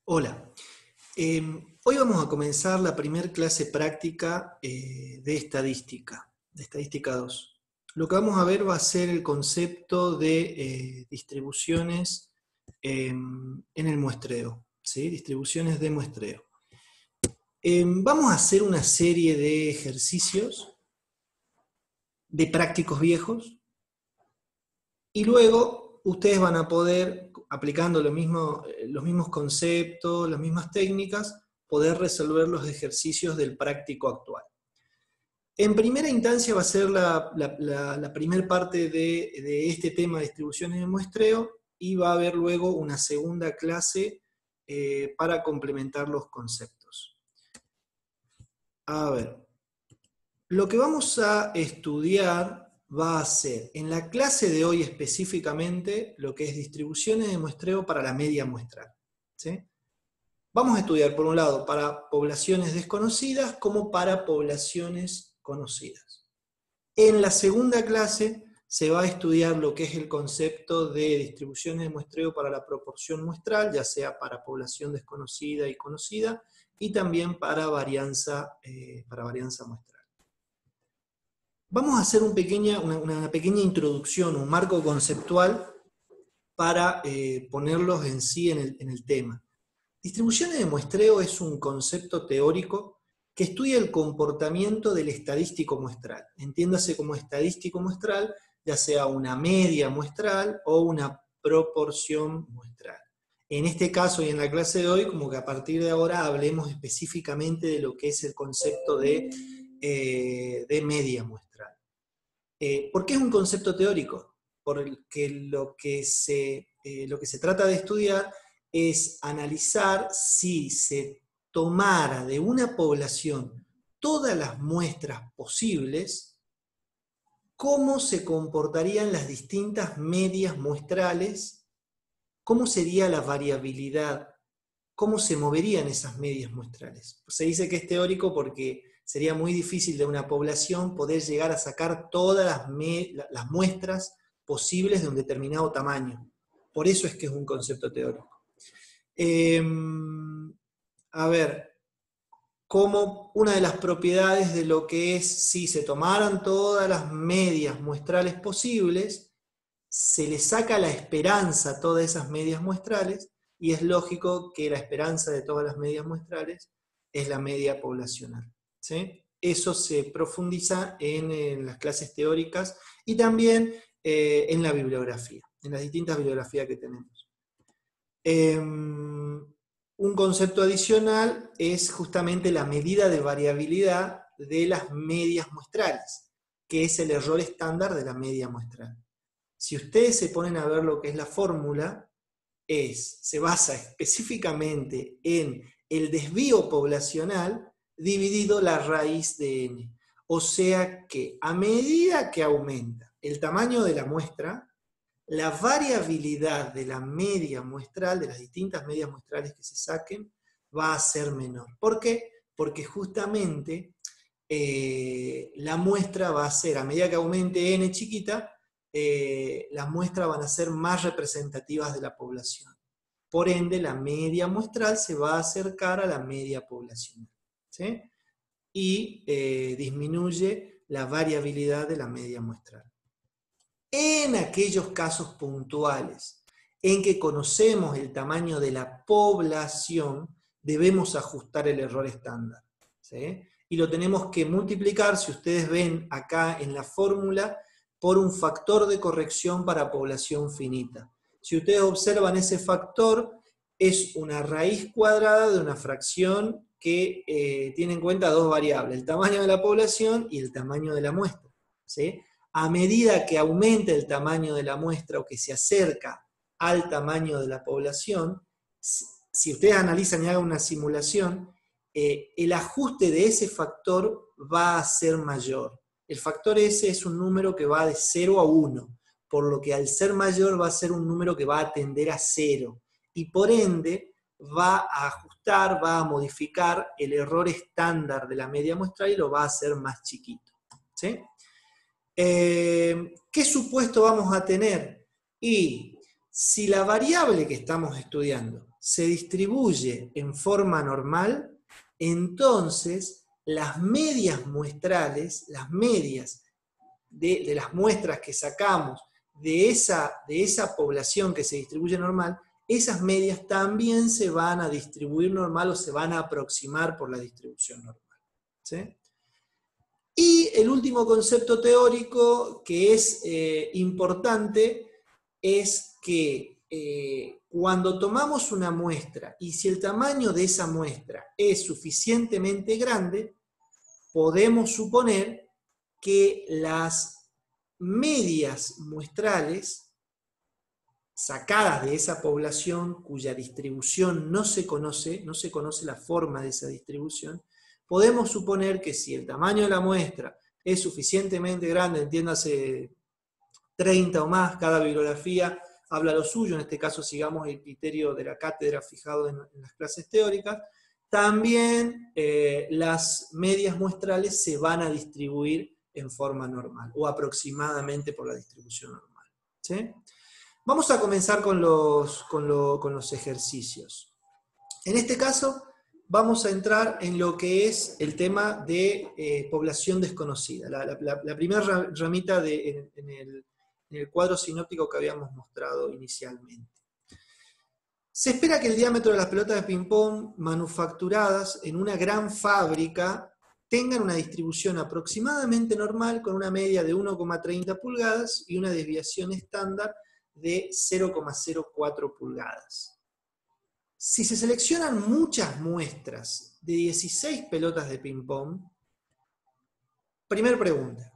Hola. Hoy vamos a comenzar la primera clase práctica de estadística 2. Lo que vamos a ver va a ser el concepto de distribuciones en el muestreo, ¿sí? Distribuciones de muestreo. Vamos a hacer una serie de ejercicios de prácticos viejos y luego ustedes van a poder, aplicando los mismos conceptos, las mismas técnicas, poder resolver los ejercicios del práctico actual. En primera instancia va a ser la primera parte de este tema de distribuciones de muestreo y va a haber luego una segunda clase para complementar los conceptos. A ver, lo que vamos a estudiar va a ser, en la clase de hoy específicamente, lo que es distribuciones de muestreo para la media muestral, ¿sí? Vamos a estudiar, por un lado, para poblaciones desconocidas como para poblaciones conocidas. En la segunda clase se va a estudiar lo que es el concepto de distribuciones de muestreo para la proporción muestral, ya sea para población desconocida y conocida, y también para varianza muestral. Vamos a hacer una pequeña introducción, un marco conceptual para ponerlos en sí en el tema. Distribuciones de muestreo es un concepto teórico que estudia el comportamiento del estadístico muestral. Entiéndase como estadístico muestral, ya sea una media muestral o una proporción muestral. En este caso y en la clase de hoy, como que a partir de ahora hablemos específicamente de lo que es el concepto de media muestral. ¿Por qué es un concepto teórico? Porque lo que se trata de estudiar es analizar si se tomara de una población todas las muestras posibles, cómo se comportarían las distintas medias muestrales, cómo sería la variabilidad, cómo se moverían esas medias muestrales. Se dice que es teórico porque sería muy difícil de una población poder llegar a sacar todas las muestras posibles de un determinado tamaño. Por eso es que es un concepto teórico. A ver, como una de las propiedades de lo que es, si se tomaran todas las medias muestrales posibles, se le saca la esperanza a todas esas medias muestrales, y es lógico que la esperanza de todas las medias muestrales es la media poblacional, ¿sí? Eso se profundiza en las clases teóricas y también en la bibliografía, en las distintas bibliografías que tenemos. Un concepto adicional es justamente la medida de variabilidad de las medias muestrales, que es el error estándar de la media muestral. Si ustedes se ponen a ver lo que es la fórmula, se basa específicamente en el desvío poblacional dividido la raíz de n. O sea que a medida que aumenta el tamaño de la muestra, la variabilidad de la media muestral, de las distintas medias muestrales que se saquen, va a ser menor. ¿Por qué? Porque justamente la muestra va a ser, a medida que aumente n chiquita, las muestras van a ser más representativas de la población. Por ende, la media muestral se va a acercar a la media poblacional, ¿sí? Y disminuye la variabilidad de la media muestral. En aquellos casos puntuales en que conocemos el tamaño de la población, debemos ajustar el error estándar, ¿sí? Y lo tenemos que multiplicar, si ustedes ven acá en la fórmula, por un factor de corrección para población finita. Si ustedes observan ese factor, es una raíz cuadrada de una fracción que tiene en cuenta dos variables, el tamaño de la población y el tamaño de la muestra, ¿sí? A medida que aumenta el tamaño de la muestra o que se acerca al tamaño de la población, si ustedes analizan y hagan una simulación, el ajuste de ese factor va a ser mayor. El factor S es un número que va de 0 a 1, por lo que al ser mayor va a ser un número que va a tender a 0, y por ende va a ajustar, va a modificar el error estándar de la media muestral y lo va a hacer más chiquito, ¿sí? ¿Qué supuesto vamos a tener? Y Si la variable que estamos estudiando se distribuye en forma normal, entonces las medias muestrales, las medias de las muestras que sacamos de esa población que se distribuye normal, esas medias también se van a distribuir normal o se van a aproximar por la distribución normal. ¿Sí? Y el último concepto teórico que es importante es que cuando tomamos una muestra y si el tamaño de esa muestra es suficientemente grande, podemos suponer que las medias muestrales sacadas de esa población cuya distribución no se conoce la forma de esa distribución, podemos suponer que si el tamaño de la muestra es suficientemente grande, entiéndase 30 o más, cada bibliografía habla lo suyo, en este caso sigamos el criterio de la cátedra fijado en las clases teóricas, también las medias muestrales se van a distribuir en forma normal, o aproximadamente por la distribución normal. ¿Sí? Vamos a comenzar con los ejercicios. En este caso, vamos a entrar en lo que es el tema de población desconocida, la primera ramita en el cuadro sinóptico que habíamos mostrado inicialmente. Se espera que el diámetro de las pelotas de ping-pong manufacturadas en una gran fábrica tengan una distribución aproximadamente normal con una media de 1,30 pulgadas y una desviación estándar de 0,04 pulgadas. Si se seleccionan muchas muestras de 16 pelotas de ping-pong, primera pregunta,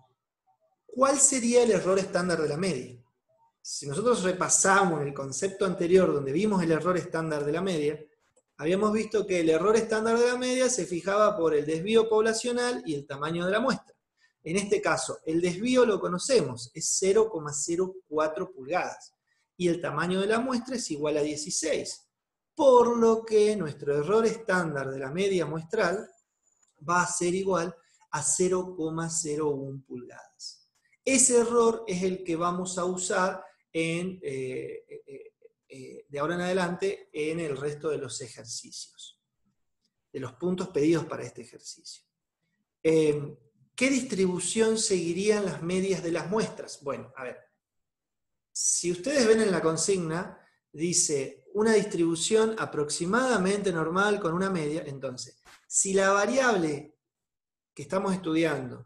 ¿cuál sería el error estándar de la media? Si nosotros repasamos el concepto anterior donde vimos el error estándar de la media, habíamos visto que el error estándar de la media se fijaba por el desvío poblacional y el tamaño de la muestra. En este caso, el desvío lo conocemos, es 0,04 pulgadas, y el tamaño de la muestra es igual a 16, por lo que nuestro error estándar de la media muestral va a ser igual a 0,01 pulgadas. Ese error es el que vamos a usar de ahora en adelante en el resto de los ejercicios, de los puntos pedidos para este ejercicio. ¿Qué distribución seguirían las medias de las muestras? Bueno, a ver, si ustedes ven en la consigna, dice una distribución aproximadamente normal con una media, entonces, si la variable que estamos estudiando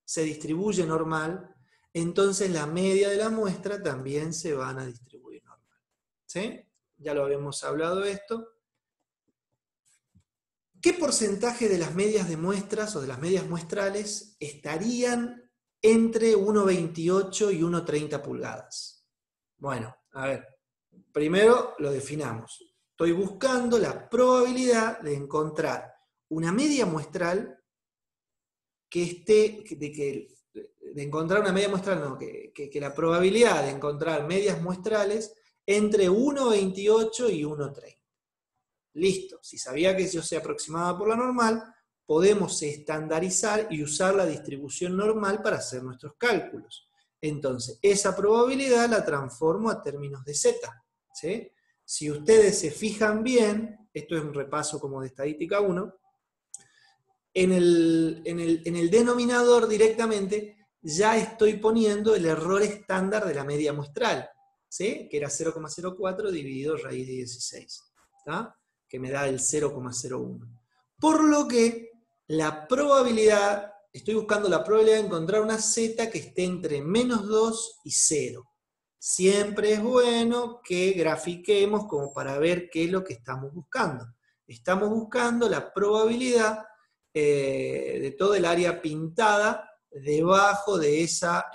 se distribuye normal, entonces la media de la muestra también se van a distribuir normal. ¿Sí? Ya lo habíamos hablado esto. ¿Qué porcentaje de las medias de muestras o de las medias muestrales estarían entre 1,28 y 1,30 pulgadas? Bueno, a ver, primero lo definamos. Estoy buscando la probabilidad de encontrar una media muestral que la probabilidad de encontrar medias muestrales entre 1,28 y 1,30. Listo, si sabía que yo se aproximaba por la normal, podemos estandarizar y usar la distribución normal para hacer nuestros cálculos. Entonces, esa probabilidad la transformo a términos de z. ¿Sí? Si ustedes se fijan bien, esto es un repaso como de estadística 1, en el denominador directamente ya estoy poniendo el error estándar de la media muestral, ¿sí? Que era 0,04 dividido raíz de 16, ¿tá? Que me da el 0,01. Por lo que la probabilidad, estoy buscando la probabilidad de encontrar una z que esté entre -2 y 0. Siempre es bueno que grafiquemos como para ver qué es lo que estamos buscando. Estamos buscando la probabilidad de todo el área pintada debajo de esa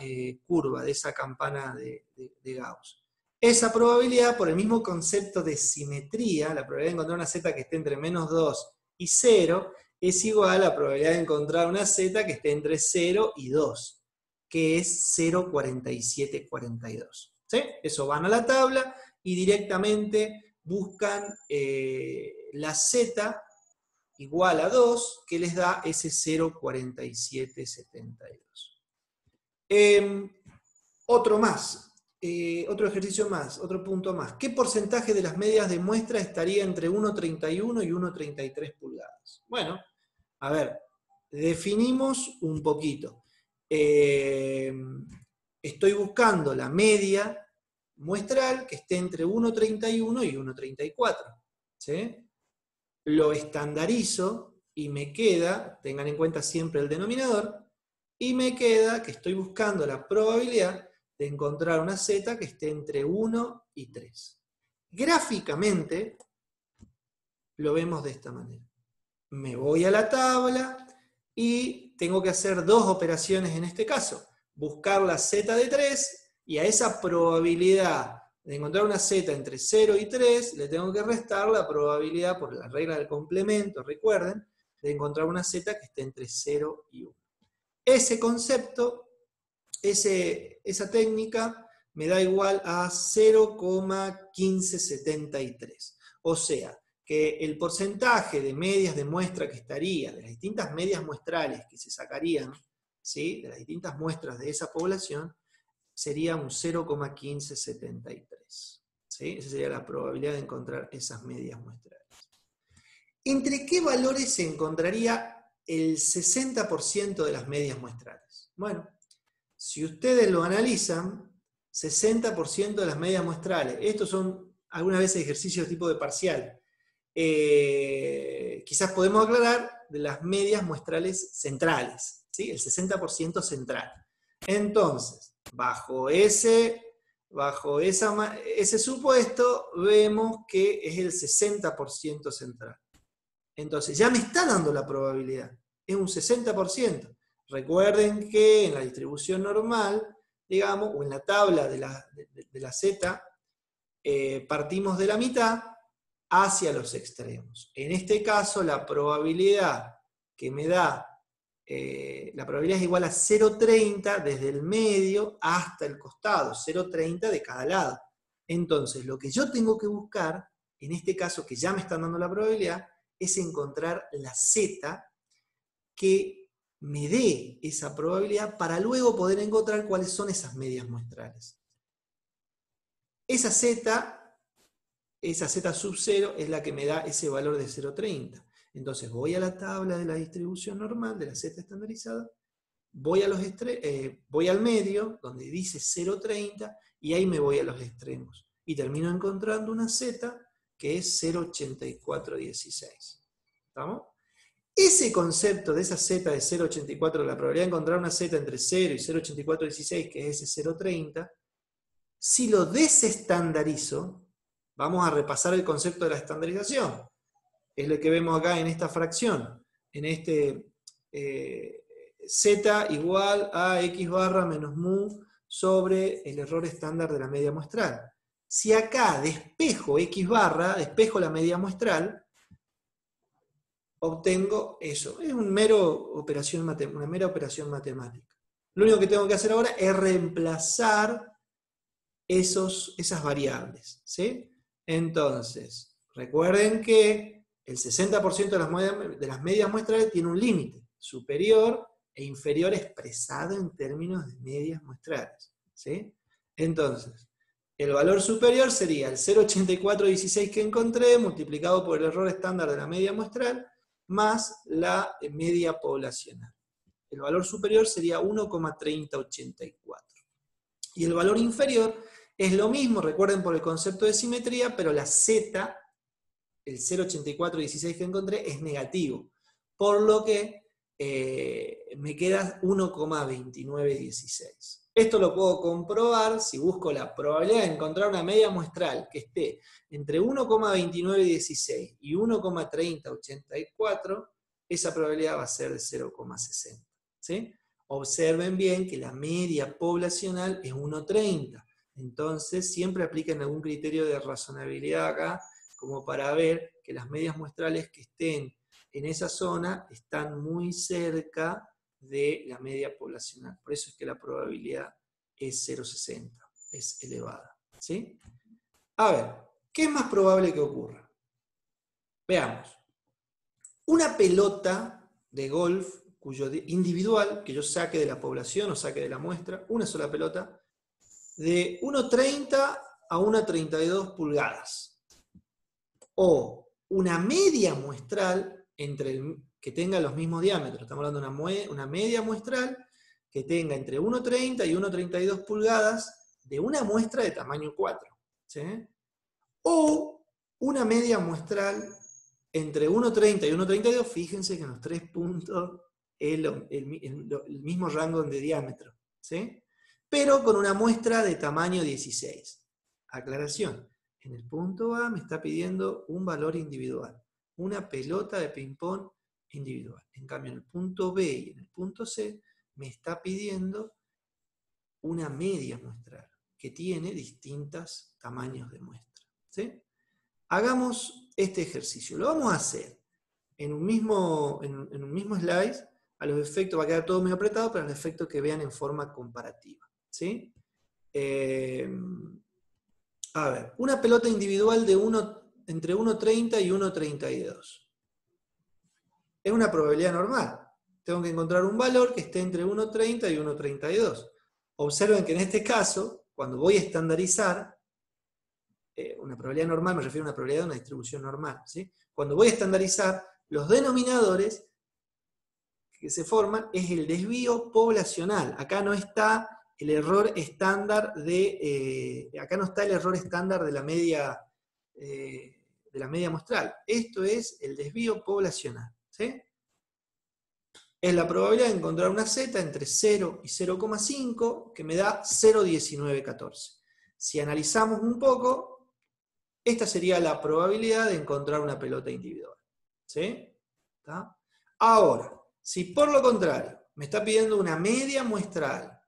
curva, de esa campana de Gauss. Esa probabilidad, por el mismo concepto de simetría, la probabilidad de encontrar una z que esté entre -2 y 0, es igual a la probabilidad de encontrar una z que esté entre 0 y 2, que es 0,4742. ¿Sí? Eso van a la tabla y directamente buscan la z igual a 2, que les da ese 0,4772. Otro más. otro ejercicio más, otro punto más. ¿Qué porcentaje de las medias de muestra estaría entre 1,31 y 1,33 pulgadas? Bueno, a ver, definimos un poquito. Estoy buscando la media muestral que esté entre 1,31 y 1,34. ¿Sí? Lo estandarizo y me queda, tengan en cuenta siempre el denominador, y me queda que estoy buscando la probabilidad de encontrar una z que esté entre 1 y 3. Gráficamente lo vemos de esta manera. Me voy a la tabla y tengo que hacer dos operaciones en este caso. Buscar la z de 3 y a esa probabilidad de encontrar una z entre 0 y 3 le tengo que restar la probabilidad, por la regla del complemento, recuerden, de encontrar una z que esté entre 0 y 1. Ese concepto, esa técnica me da igual a 0,1573. O sea, que el porcentaje de medias de muestra que estaría, de las distintas medias muestrales que se sacarían, ¿sí?, de las distintas muestras de esa población, sería un 0,1573. ¿Sí? Esa sería la probabilidad de encontrar esas medias muestrales. ¿Entre qué valores se encontraría el 60% de las medias muestrales? Bueno, si ustedes lo analizan, 60% de las medias muestrales, estos son algunas veces ejercicios tipo de parcial, quizás podemos aclarar de las medias muestrales centrales, ¿sí? El 60% central. Entonces, bajo ese supuesto, vemos que es el 60% central. Entonces, ya me está dando la probabilidad, es un 60%. Recuerden que en la distribución normal, digamos, o en la tabla de la z, partimos de la mitad hacia los extremos. En este caso, la probabilidad que me da, la probabilidad es igual a 0,30 desde el medio hasta el costado, 0,30 de cada lado. Entonces, lo que yo tengo que buscar, en este caso que ya me están dando la probabilidad, es encontrar la z que me dé esa probabilidad para luego poder encontrar cuáles son esas medias muestrales. Esa z sub 0 es la que me da ese valor de 0,30. Entonces voy a la tabla de la distribución normal, de la z estandarizada, voy al medio, donde dice 0,30, y ahí me voy a los extremos. Y termino encontrando una z que es 0,8416. ¿Estamos? Ese concepto de esa z de 0,84, la probabilidad de encontrar una z entre 0 y 0,8416, que es ese 0,30, si lo desestandarizo, vamos a repasar el concepto de la estandarización. Es lo que vemos acá en esta fracción. En este z igual a x barra menos mu sobre el error estándar de la media muestral. Si acá despejo x barra, despejo la media muestral, obtengo eso. Es una mera operación matemática. Lo único que tengo que hacer ahora es reemplazar esas variables. ¿Sí? Entonces, recuerden que el 60% de las medias muestrales tiene un límite superior e inferior expresado en términos de medias muestrales. ¿Sí? Entonces, el valor superior sería el 0,8416 que encontré multiplicado por el error estándar de la media muestral más la media poblacional. El valor superior sería 1,3084. Y el valor inferior es lo mismo, recuerden por el concepto de simetría, pero la z, el 0,8416 que encontré, es negativo. Por lo que me queda 1,2916. Esto lo puedo comprobar si busco la probabilidad de encontrar una media muestral que esté entre 1,2916 y 1,3084, esa probabilidad va a ser de 0,60. ¿Sí? Observen bien que la media poblacional es 1,30. Entonces siempre apliquen algún criterio de razonabilidad acá, como para ver que las medias muestrales que estén en esa zona están muy cerca de la media poblacional. Por eso es que la probabilidad es 0,60, es elevada. ¿Sí? A ver, ¿qué es más probable que ocurra? Veamos. Una pelota de golf individual, que yo saque de la población o saque de la muestra, una sola pelota, de 1,30 a 1,32 pulgadas. O una media muestral que tenga los mismos diámetros. Estamos hablando de una media muestral que tenga entre 1,30 y 1,32 pulgadas de una muestra de tamaño 4. ¿Sí? O una media muestral entre 1,30 y 1,32, fíjense que en los 3 puntos es el mismo rango de diámetro, ¿sí? Pero con una muestra de tamaño 16. Aclaración, en el punto A me está pidiendo un valor individual, una pelota de ping-pong individual. En cambio, en el punto B y en el punto C me está pidiendo una media muestral que tiene distintos tamaños de muestra, ¿sí? Hagamos este ejercicio. Lo vamos a hacer en un mismo slide. A los efectos va a quedar todo medio apretado, pero a los efectos que vean en forma comparativa, ¿sí? A ver, una pelota individual de entre 1,30 y 1,32. Es una probabilidad normal. Tengo que encontrar un valor que esté entre 1,30 y 1,32. Observen que en este caso, cuando voy a estandarizar, una probabilidad normal, me refiero a una probabilidad de una distribución normal, ¿sí? Cuando voy a estandarizar, los denominadores que se forman es el desvío poblacional. Acá no está el error estándar acá no está el error estándar de la media muestral. Esto es el desvío poblacional, ¿sí? Es la probabilidad de encontrar una z entre 0 y 0,5 que me da 0,1914. Si analizamos un poco, esta sería la probabilidad de encontrar una pelota individual, ¿sí? ¿Está? Ahora, si por lo contrario me está pidiendo una media muestral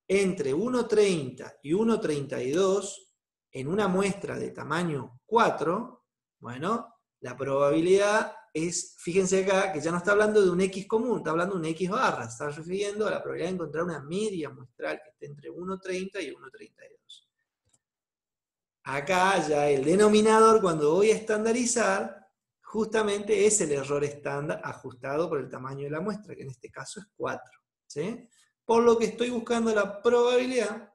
entre 1,30 y 1,32 en una muestra de tamaño 4, bueno, la probabilidad es, fíjense acá, que ya no está hablando de un X común, está hablando de un X barra, está refiriendo a la probabilidad de encontrar una media muestral que esté entre 1,30 y 1,32. Acá ya el denominador, cuando voy a estandarizar, justamente es el error estándar ajustado por el tamaño de la muestra, que en este caso es 4. ¿Sí? Por lo que estoy buscando la probabilidad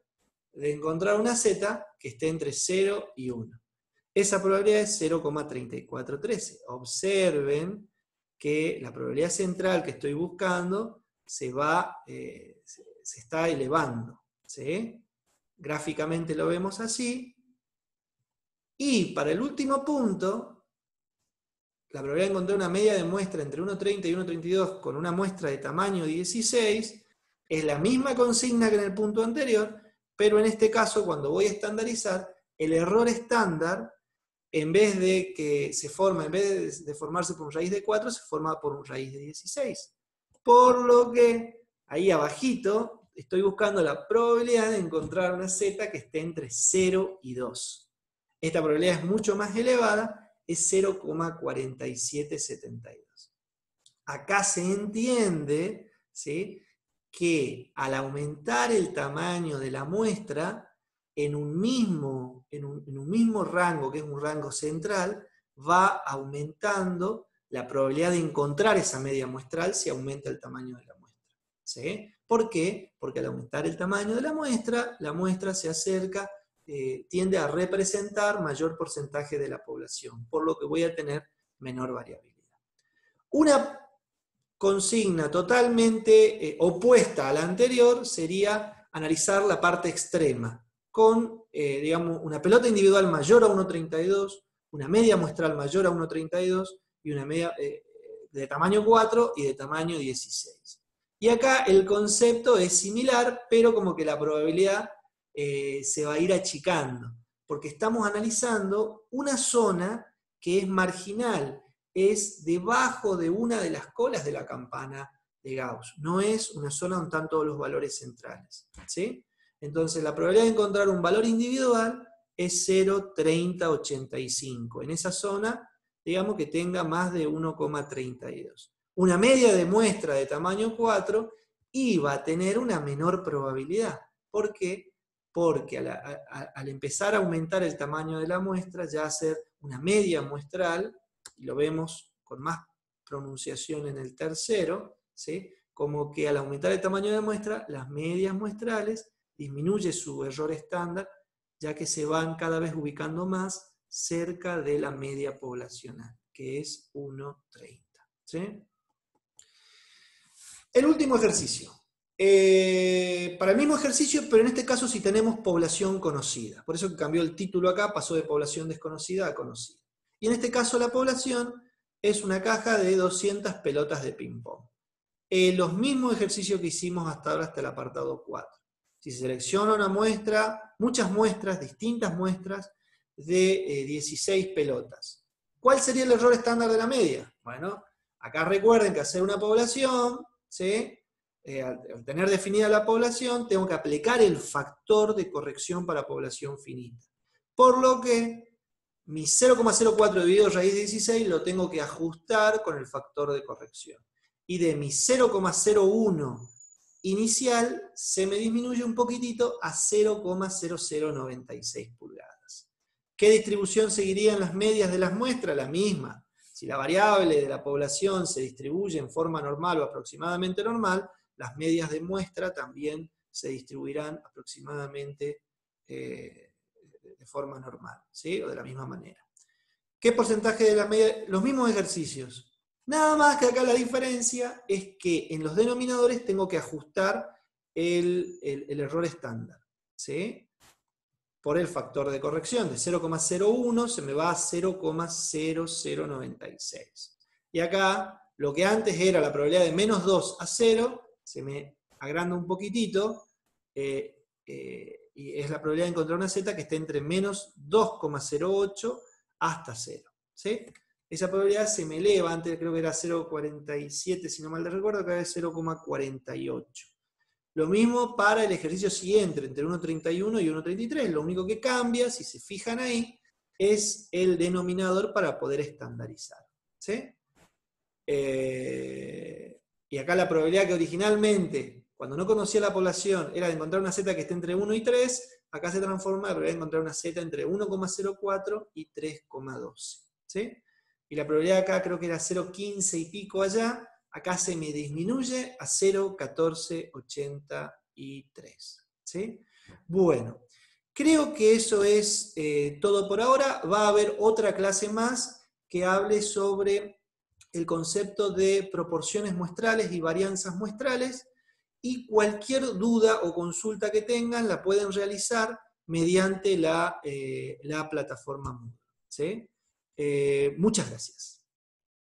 de encontrar una z que esté entre 0 y 1. Esa probabilidad es 0,3413. Observen que la probabilidad central que estoy buscando se está elevando. ¿Sí? Gráficamente lo vemos así. Y para el último punto, la probabilidad de encontrar una media de muestra entre 1,30 y 1,32 con una muestra de tamaño 16 es la misma consigna que en el punto anterior, pero en este caso, cuando voy a estandarizar, el error estándar, en vez de formarse por un raíz de 4, se forma por un raíz de 16. Por lo que, ahí abajito, estoy buscando la probabilidad de encontrar una z que esté entre 0 y 2. Esta probabilidad es mucho más elevada, es 0,4772. Acá se entiende, ¿sí?, que al aumentar el tamaño de la muestra, en un mismo rango, que es un rango central, va aumentando la probabilidad de encontrar esa media muestral si aumenta el tamaño de la muestra. ¿Sí? ¿Por qué? Porque al aumentar el tamaño de la muestra se acerca, tiende a representar mayor porcentaje de la población, por lo que voy a tener menor variabilidad. Una consigna totalmente opuesta a la anterior sería analizar la parte extrema, con digamos, una pelota individual mayor a 1,32, una media muestral mayor a 1,32 y una media de tamaño 4 y de tamaño 16. Y acá el concepto es similar, pero como que la probabilidad se va a ir achicando, porque estamos analizando una zona que es marginal, es debajo de una de las colas de la campana de Gauss, no es una zona donde están todos los valores centrales, ¿sí? Entonces la probabilidad de encontrar un valor individual es 0,3085, en esa zona, digamos que tenga más de 1,32. Una media de muestra de tamaño 4 iba a tener una menor probabilidad. ¿Por qué? Porque al empezar a aumentar el tamaño de la muestra, ya hacer una media muestral, y lo vemos con más pronunciación en el tercero, ¿sí?, como que al aumentar el tamaño de muestra, las medias muestrales disminuye su error estándar, ya que se van cada vez ubicando más cerca de la media poblacional, que es 1,30. ¿Sí? El último ejercicio. Para el mismo ejercicio, pero en este caso si tenemos población conocida. Por eso que cambió el título acá, pasó de población desconocida a conocida. Y en este caso la población es una caja de 200 pelotas de ping-pong. Los mismos ejercicios que hicimos hasta ahora, hasta el apartado 4. Si se selecciona una muestra, muchas muestras, distintas muestras, de 16 pelotas. ¿Cuál sería el error estándar de la media? Bueno, acá recuerden que hacer una población, ¿sí? Al tener definida la población, tengo que aplicar el factor de corrección para población finita. Por lo que mi 0,04 dividido raíz de 16 lo tengo que ajustar con el factor de corrección. Y de mi 0,01 inicial se me disminuye un poquitito a 0,0096 pulgadas. ¿Qué distribución seguirían las medias de las muestras? La misma. Si la variable de la población se distribuye en forma normal o aproximadamente normal, las medias de muestra también se distribuirán aproximadamente de forma normal, ¿sí? O de la misma manera. ¿Qué porcentaje de la media? Los mismos ejercicios. Nada más que acá la diferencia es que en los denominadores tengo que ajustar el error estándar, ¿sí? Por el factor de corrección. De 0,01 se me va a 0,0096. Y acá, lo que antes era la probabilidad de menos 2 a 0, se me agranda un poquitito, y es la probabilidad de encontrar una z que esté entre menos 2,08 hasta 0. ¿Sí? Esa probabilidad se me eleva, antes creo que era 0,47 si no mal recuerdo, acá es 0,48. Lo mismo para el ejercicio siguiente, entre 1,31 y 1,33. Lo único que cambia, si se fijan ahí, es el denominador para poder estandarizar. ¿Sí? Y acá la probabilidad que originalmente, cuando no conocía la población, era de encontrar una z que esté entre 1 y 3, acá se transforma en la probabilidad de encontrar una z entre 1,04 y 3,12. ¿Sí? Y la probabilidad acá creo que era 0,15 y pico allá, acá se me disminuye a 0,1483. ¿Sí? Bueno, creo que eso es todo por ahora. Va a haber otra clase más que hable sobre el concepto de proporciones muestrales y varianzas muestrales, y cualquier duda o consulta que tengan la pueden realizar mediante la plataforma Moodle. ¿Sí? Muchas gracias.